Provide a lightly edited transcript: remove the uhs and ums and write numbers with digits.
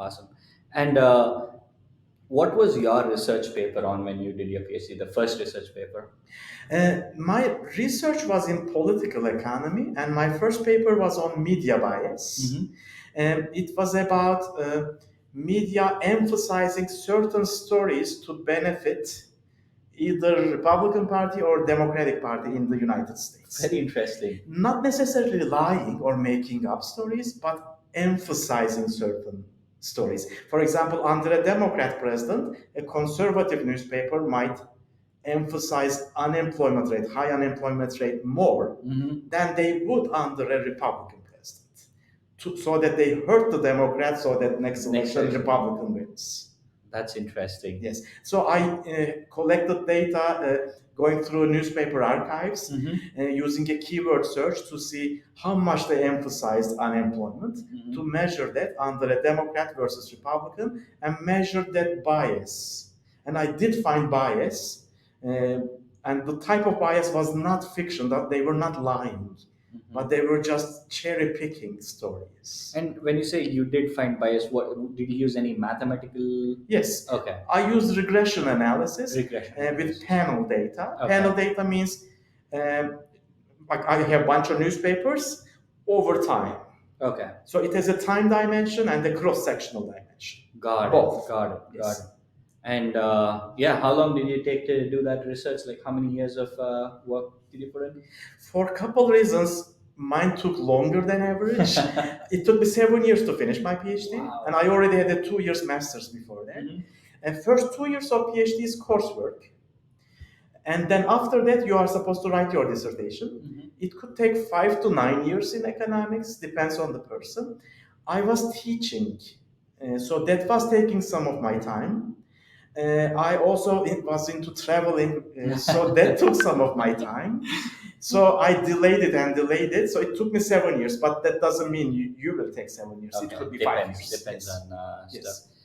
Awesome. And what was your research paper on when you did your PhD, the first research paper? My research was in political economy, and my first paper was on media bias. Mm-hmm. And it was about media emphasizing certain stories to benefit either Republican Party or Democratic Party in the United Very States. interesting. Not necessarily lying or making up stories, but emphasizing certain stories. For example, under a Democrat president, a conservative newspaper might emphasize unemployment rate, high unemployment rate more Mm-hmm. than they would under a Republican president, so that they hurt the Democrats, so that next Next election election. Republican wins. That's interesting. Yes. So I collected data going through newspaper archives Mm-hmm. using a keyword search to see how much they emphasized unemployment, to Mm-hmm. measure that under a Democrat versus Republican and measure that bias. And I did find bias, uh, and the type of bias was not fiction, that they were not lying, but they were just cherry picking stories. And when you say you did find bias, what did you use any mathematical? Yes, Okay, I use regression analysis regression with analysis. panel data. Panel Okay, data means um, like I have a bunch of newspapers over time. okay, So it has a time dimension and a cross-sectional dimension. got it, Both. got it, got it. Yes. And yeah, how long did you take to do that research? Like, how many years of work did you put in? For a couple reasons, mine took longer than average. It took me 7 years to finish my PhD, and Wow. I already had a 2 years master's before that. Hmm. And first 2 years of PhD is coursework. And then after that, you are supposed to write your dissertation. Hmm. It could take 5 to 9 years in economics, depends on the person. I was teaching, so that was taking some of my time. I also was into traveling, so that took some of my time. So I delayed it and delayed it. So it took me 7 years, but that doesn't mean you will take 7 years. It Okay, could be five depends. years. Depends Yes. on stuff. Yes.